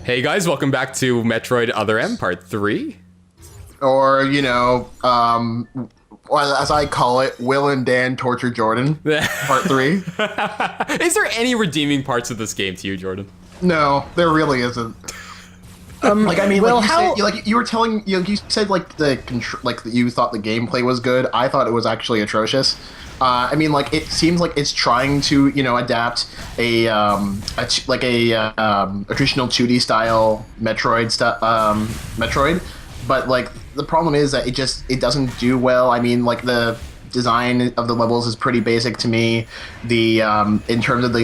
Hey guys, welcome back to Metroid Other M Part 3. Or, well, as I call it, Will and Dan Torture Jordan, Part 3. Is there any redeeming parts of this game to you, Jordan? No, there really isn't. You were telling, you said that you thought the gameplay was good. I thought it was actually atrocious. It seems like it's trying to, adapt a traditional 2D style Metroid, but the problem is that it doesn't do well. The design of the levels is pretty basic to me. In terms of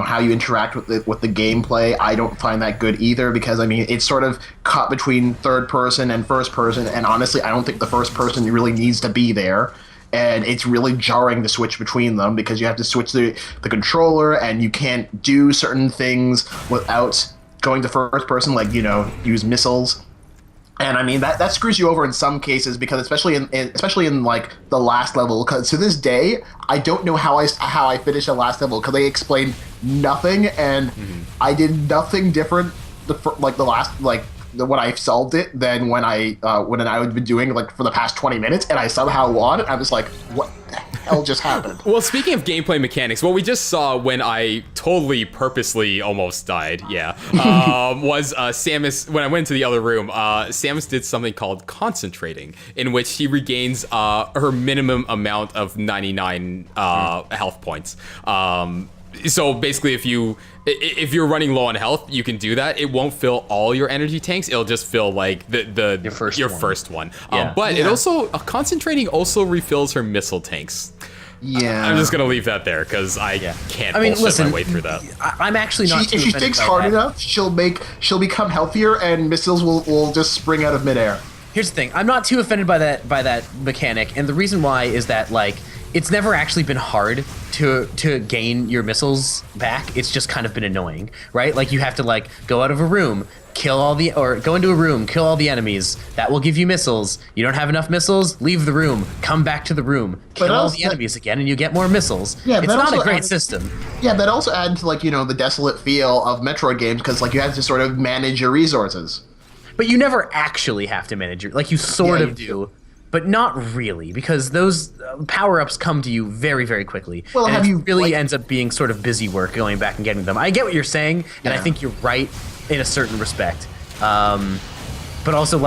how you interact with the gameplay, I don't find that good either, because it's sort of caught between third person and first person, and honestly I don't think the first person really needs to be there. And it's really jarring to switch between them, because you have to switch the controller, and you can't do certain things without going to first person, use missiles. And that screws you over in some cases, because especially in the last level, because to this day I don't know how I finished the last level, because they explained nothing, and I did nothing different when I solved it than when I had been doing for the past 20 minutes, and I somehow won. I was like, what the hell just happened? Well, speaking of gameplay mechanics, what we just saw when I totally purposely almost died, was Samus, when I went into the other room, Samus did something called concentrating, in which she regains her minimum amount of 99 health points. So basically, if you're running low on health, you can do that. It won't fill all your energy tanks. It'll just fill your first one. It also concentrating also refills her missile tanks. Yeah, I'm just gonna leave that there, because I can't bullshit my way through that. I'm actually not. If she thinks hard enough, she'll become healthier, and missiles will just spring out of midair. Here's the thing: I'm not too offended by that mechanic, and the reason why is that it's never actually been hard to gain your missiles back. It's just kind of been annoying, right? You have to go out of a room, go into a room, kill all the enemies. That will give you missiles. You don't have enough missiles, leave the room, come back to the room, kill all the enemies again, and you get more missiles. Yeah, it's not a great system. Yeah, that also adds to the desolate feel of Metroid games, because you have to sort of manage your resources. But you never actually have to manage you sort of do. But not really, because those power-ups come to you very, very quickly. Well, and it really ends up being sort of busy work going back and getting them. I get what you're saying, and I think you're right in a certain respect. But also,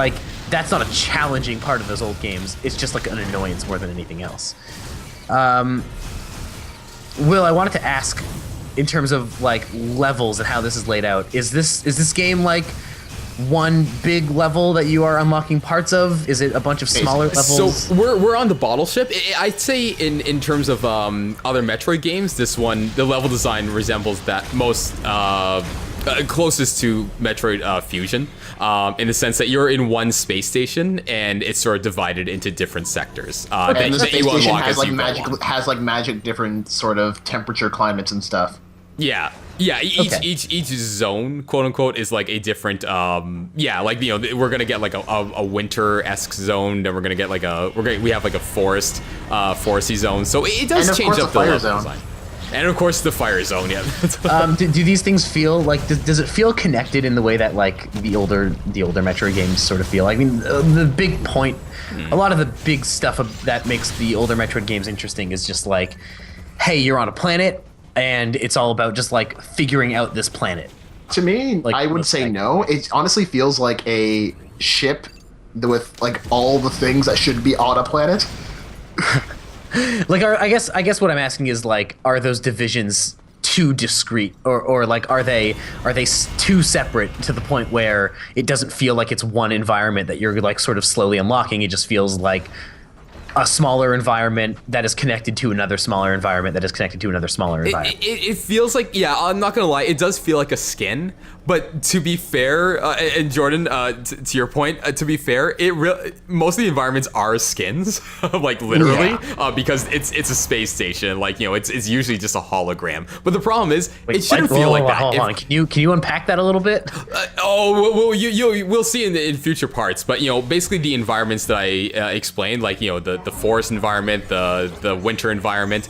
that's not a challenging part of those old games. It's just an annoyance more than anything else. Will, I wanted to ask, in terms of levels and how this is laid out, is this game one big level that you are unlocking parts of? Is it a bunch of smaller levels? So we're on the bottle ship. I'd say in terms of other Metroid games, this one, the level design resembles that most closest to Metroid Fusion, in the sense that you're in one space station and it's sort of divided into different sectors. And the space station has magic different sort of temperature climates and stuff. Yeah. Each zone, quote unquote, is a different. We're gonna get a winter-esque zone. Then we're gonna get we have a foresty zone. So it does change up the level design. And of course the fire zone. Yeah. Do these things feel does it feel connected in the way that the older Metroid games sort of feel? The big point, a lot of the big stuff that makes the older Metroid games interesting is just hey, you're on a planet, and it's all about just figuring out this planet. To me, I would say no. It honestly feels like a ship with all the things that should be on a planet. I guess what I'm asking is are those divisions too discrete, or are they too separate to the point where it doesn't feel like it's one environment that you're sort of slowly unlocking? It just feels like a smaller environment that is connected to another smaller environment that is connected to another smaller environment. It feels I'm not gonna lie, it does feel like a skin. But to be fair, and Jordan, to your point, to be fair, most of the environments are skins, literally, because it's a space station. It's usually just a hologram. But the problem is, it shouldn't feel like that. Hold on. Can you unpack that a little bit? We'll see in future parts. But basically the environments that I explained, the the forest environment, the winter environment,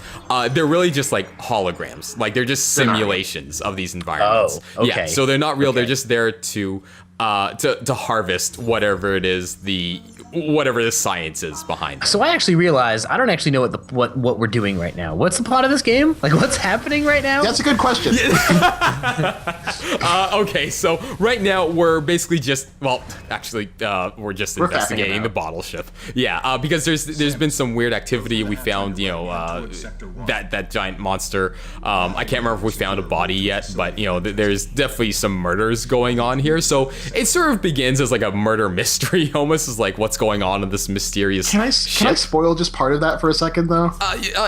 they're really just like holograms. Like they're just simulations of these environments. Oh, okay. Yeah, so they're not real. They're just there to harvest whatever the science is behind it. So I actually realized I don't actually know what we're doing right now. What's the plot of this game? Like, what's happening right now? That's a good question. Okay, so right now we're basically just we're just investigating the bottle ship. Yeah, because there's been some weird activity. We found that giant monster. I can't remember if we found a body yet, but there's definitely some murders going on here. So it sort of begins as like a murder mystery, almost as like what's going on in this mysterious Can I ship. spoil just part of that for a second, though?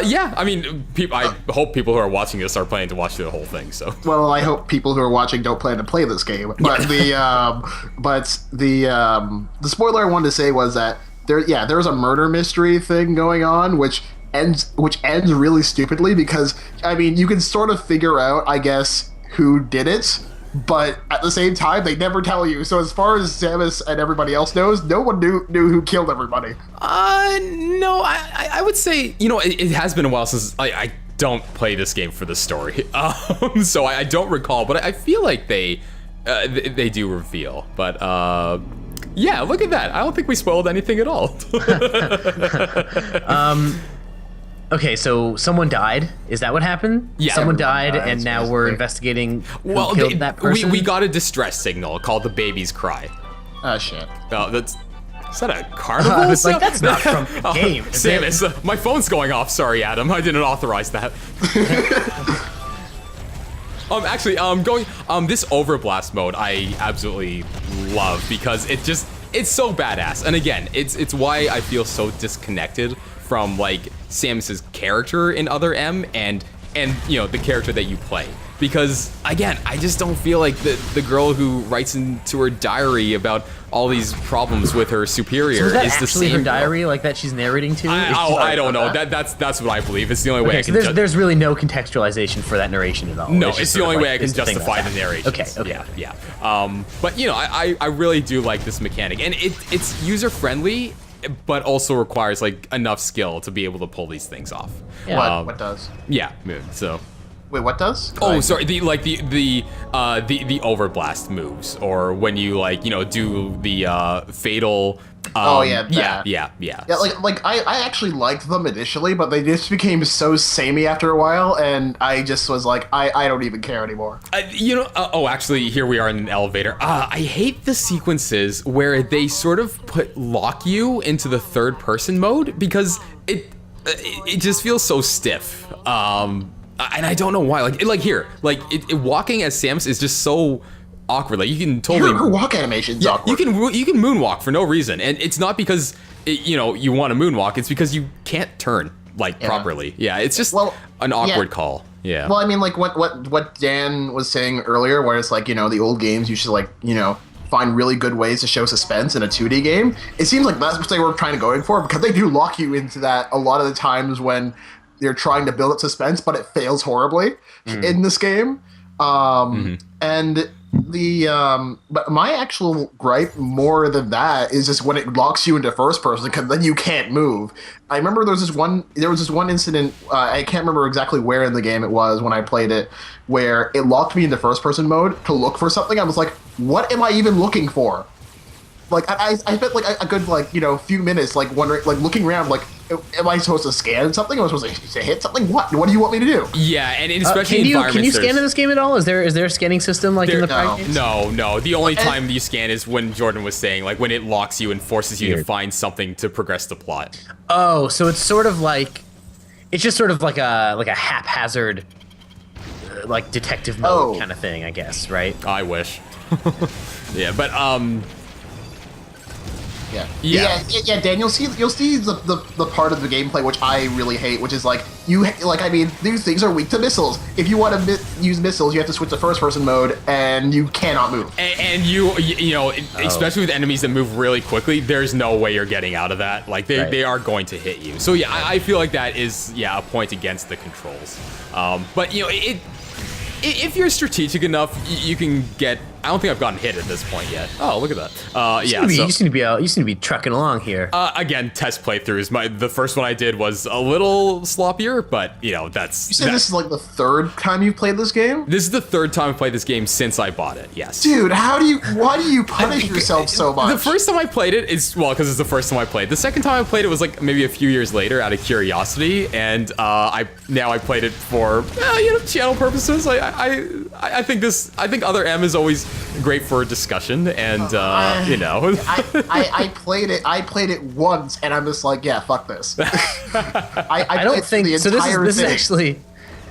Yeah, I mean, I hope people who are watching this are planning to watch the whole thing. So, well, I hope people who are watching don't plan to play this game. But the spoiler I wanted to say was that there's a murder mystery thing going on, which ends really stupidly because I mean you can sort of figure out, I guess, who did it. But at the same time, they never tell you. So as far as Samus and everybody else knows, no one knew who killed everybody. No, I would say, it has been a while since I don't play this game for the story. So I don't recall, but I feel like they do reveal. But yeah, look at that. I don't think we spoiled anything at all. Okay, so someone died. Is that what happened? Yeah. Someone died, Dies, and now we're investigating who Well, killed that person? we got a distress signal called the baby's cry. Oh shit. Is that a carnival? I was like, that's not from the game. is it? Samus, my phone's going off. Sorry, Adam. I didn't authorize that. Actually, this overblast mode I absolutely love because it's so badass. And again, it's why I feel so disconnected from like Samus's character in Other M and the character that you play. Because again, I just don't feel like the girl who writes into her diary about all these problems with her superior is that is the actually same her diary, like that she's narrating to? I don't know. That's what I believe. It's the only way I Okay, can so there's really no contextualization for that narration at all. No, just it's the sort of only like, way I can it's the thing justify that's the happening. narration. Okay. Yeah. But I really do like this mechanic, and it's user friendly, but also requires like enough skill to be able to pull these things off. Yeah. What does? Yeah. So. Wait, what does? Oh, sorry. The overblast moves, or when you do the fatal. Yeah. Yeah, like I actually liked them initially, but they just became so samey after a while, and I just was like, I don't even care anymore. Actually, here we are in an elevator. I hate the sequences where they sort of lock you into the third person mode because it just feels so stiff. And I don't know why. Walking as Samus is just so awkward. Like you can totally her walk animation's awkward. You can moonwalk for no reason, and it's not because you want to moonwalk. It's because you can't turn properly. Yeah, it's just an awkward call. Yeah. Well, I mean, like what Dan was saying earlier, where it's like the old games you should find really good ways to show suspense in a 2D game. It seems like that's what they were trying to going for because they do lock you into that a lot of the times when they're trying to build up suspense, but it fails horribly in this game. And but my actual gripe more than that is just when it locks you into first person, because then you can't move. I remember there was this one incident, I can't remember exactly where in the game it was when I played it, where it locked me into first person mode to look for something. I was like, what am I even looking for? Like I spent like a good few minutes wondering, looking around, am I supposed to scan something? Am I supposed to hit something? What do you want me to do? Yeah, and especially can you scan in this game at all? Is there a scanning system in the prior games? No. The only time you scan is when Jordan was saying when it locks you and forces you to find something to progress the plot. Oh, so it's sort of it's just sort of like a haphazard detective mode kind of thing, I guess, right? I wish. Yeah, but Yeah, Dan, you'll see the part of the gameplay which I really hate, which is these things are weak to missiles. If you want to use missiles, you have to switch to first person mode, and you cannot move. And especially with enemies that move really quickly, there's no way you're getting out of that. They are going to hit you. So yeah, I feel like that is a point against the controls. But if you're strategic enough, you can get I don't think I've gotten hit at this point yet. Oh, look at that. Yeah. You just need to be trucking along here. Again, test playthroughs. The first one I did was a little sloppier, but that's. You said this is like the third time you've played this game? This is the third time I've played this game since I bought it. Yes. Dude, why do you punish yourself so much? The first time I played it is because it's the first time I played. The second time I played it was like maybe a few years later out of curiosity, and I played it for channel purposes. I think Other M is always great for discussion, and I played it once, and I'm just like, yeah, fuck this. I don't think so.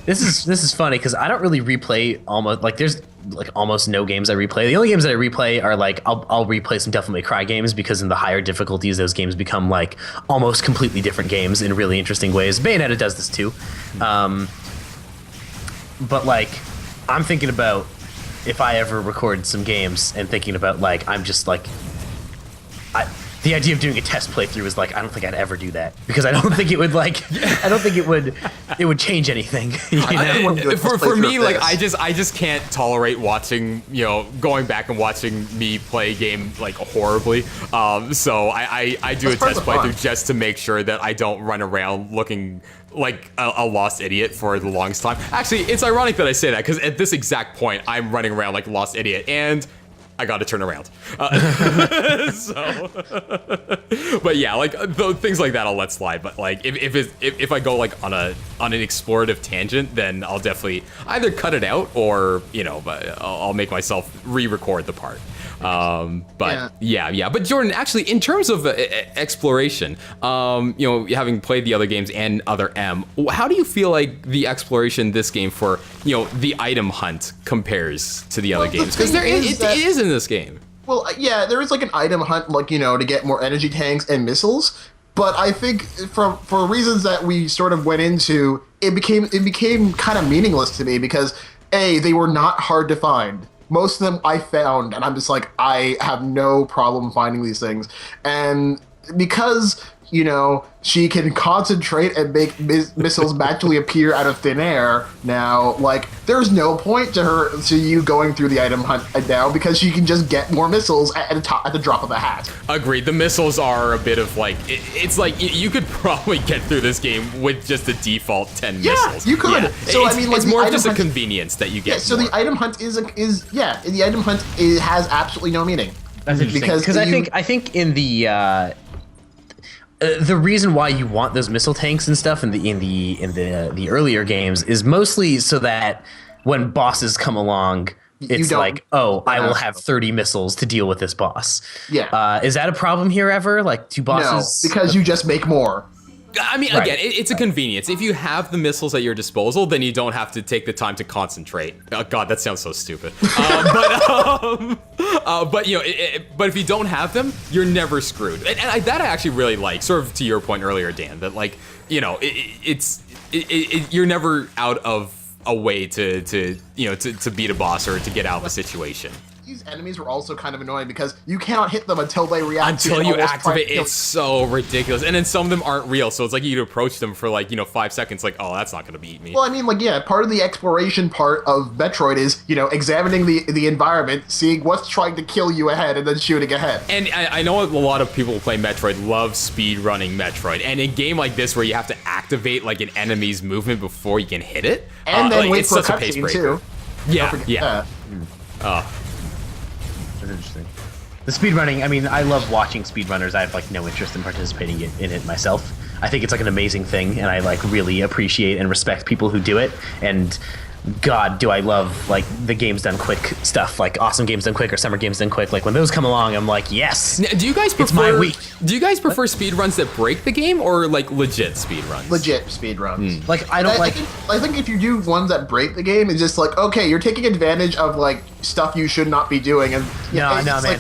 This is funny because I don't really replay there's like almost no games I replay. The only games that I replay are like I'll replay some Devil May Cry games because in the higher difficulties those games become like almost completely different games in really interesting ways. Bayonetta does this too, but like I'm thinking about if I ever record some games and thinking about like I'm just like the idea of doing a test playthrough is like I don't think I'd ever do that because I don't think it would it would change anything. For me, like I just can't tolerate watching going back and watching me play a game like horribly. So I do a test playthrough just to make sure that I don't run around looking like a lost idiot for the longest time. Actually, it's ironic that I say that because at this exact point I'm running around like a lost idiot and I got to turn around. But yeah, like things like that I'll let slide. But like if I go like on an explorative tangent, then I'll definitely either cut it out or but I'll make myself re-record the part. But But Jordan, actually, in terms of exploration, having played the other games and Other M, how do you feel like the exploration in this game for the item hunt compares to the other games? Because it is in this game. Well, yeah, there is like an item hunt, like to get more energy tanks and missiles. But I think for reasons that we sort of went into, it became kind of meaningless to me because they were not hard to find. Most of them I found, and I'm just like, I have no problem finding these things. And because, she can concentrate and make missiles magically appear out of thin air now, like, there's no point to you going through the item hunt now because she can just get more missiles at the drop of a hat. Agreed. The missiles are a bit of like, it's like you could probably get through this game with just the default 10 missiles. You could. Yeah. So I mean, like, it's more just a convenience that you get. Yeah, so the item hunt the item hunt has absolutely no meaning. That's interesting because I think in the reason why you want those missile tanks and stuff in the earlier games is mostly so that when bosses come along, it's like, I will have 30 missiles to deal with this boss. Yeah. Is that a problem here ever? Like, do bosses? No, because you just make more. I mean, again, it's a convenience. If you have the missiles at your disposal, then you don't have to take the time to concentrate. Oh God, that sounds so stupid. But if you don't have them, you're never screwed. And that I actually really like. Sort of to your point earlier, Dan, that like you're never out of a way to beat a boss or to get out of a situation. These enemies were also kind of annoying because you cannot hit them until they react. Until you activate, it's so ridiculous. And then some of them aren't real, so it's like you'd approach them for like 5 seconds, like, oh, that's not gonna beat me. Well, I mean, like, yeah, part of the exploration part of Metroid is examining the environment, seeing what's trying to kill you ahead, and then shooting ahead. And I know a lot of people who play Metroid love speed running Metroid, and in a game like this where you have to activate like an enemy's movement before you can hit it, and then wait for a cutscene too. Yeah. Interesting. The speedrunning, I mean, I love watching speedrunners. I have like no interest in participating in it myself. I think it's like an amazing thing, and I like really appreciate and respect people who do it. And God, do I love like the games done quick stuff, like awesome games done quick or summer games done quick. Like when those come along, I'm like, yes. Now, do you guys prefer? It's my week. Do you guys prefer speedruns that break the game or like legit speedruns? Legit speedruns. Like I don't like. I think if you do ones that break the game, it's just like, okay, you're taking advantage of like stuff you should not be doing, and no, man.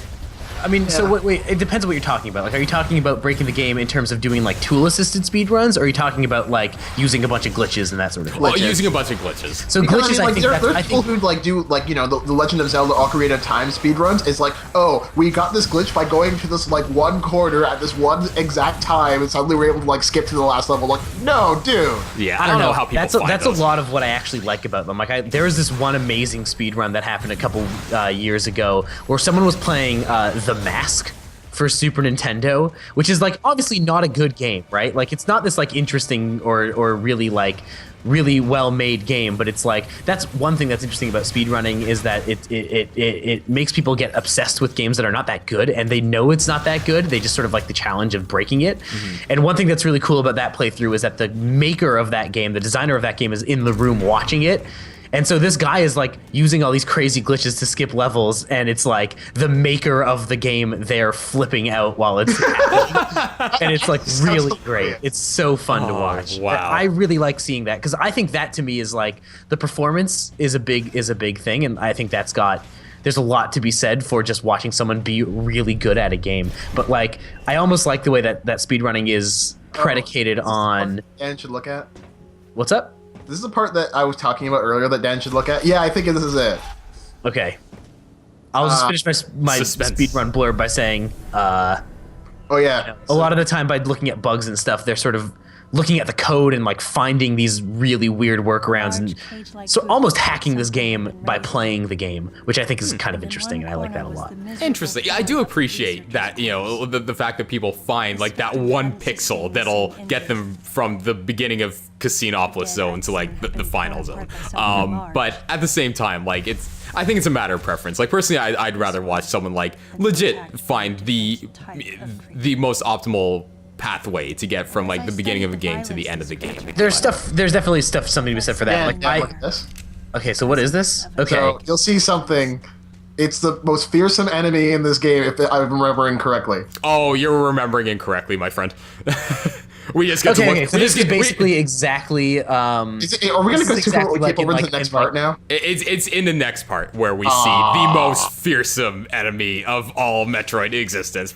I mean, so wait, it depends on what you're talking about. Like, are you talking about breaking the game in terms of doing like tool-assisted speedruns, or are you talking about like using a bunch of glitches and that sort of thing? Oh, using a bunch of glitches. So Because, glitches, I I mean, think like, that's, there's people who like do like the Legend of Zelda Ocarina of Time speedruns. It's like, oh, we got this glitch by going to this like one corner at this one exact time, and suddenly we're able to like skip to the last level. Like, no, dude. Yeah, I don't know how people That's those. a lot of what I actually like about them. Like, there was this one amazing speedrun that happened a couple years ago where someone was playing The Mask for Super Nintendo, which is like obviously not a good game, right? Like, it's not this like interesting or really like really well made game, but it's like that's one thing that's interesting about speedrunning is that it makes people get obsessed with games that are not that good, and they know it's not that good. They just sort of like the challenge of breaking it. And one thing that's really cool about that playthrough is that the maker of that game, the designer of that game, is in the room watching it. And so this guy is like using all these crazy glitches to skip levels, and it's like the maker of the game there flipping out while it's happening. And it's like really great. It's so fun to watch. Wow. I really like seeing that because I think that to me is like the performance is a big thing, and I think there's a lot to be said for just watching someone be really good at a game. But like I almost like the way that speedrunning is predicated on. Dan should look at. What's up? This is the part that I was talking about earlier that Dan should look at. Yeah, I think this is it. Okay. I'll just finish my Suspense. speedrun blurb by saying Oh yeah. a lot of the time by looking at bugs and stuff, they're sort of looking at the code and like finding these really weird workarounds and so almost hacking this game by playing the game, which I think is kind of interesting, and I like that a lot. Interesting. Yeah, I do appreciate that, the fact that people find like that one pixel that'll get them from the beginning of Casinopolis zone to like the final zone. But at the same time, like I think it's a matter of preference. Like personally, I'd rather watch someone like legit find the most optimal pathway to get from like the beginning of a game to the end of the game. There's definitely something to be said for that. Dan, look at this. Okay, so what is this? Okay. So you'll see something. It's the most fearsome enemy in this game, if I'm remembering correctly. Oh, you're remembering incorrectly, my friend. We just got to look. Okay, so this is basically exactly. Are we going to go skip over to the next part now? It's in the next part where we see the most fearsome enemy of all Metroid existence.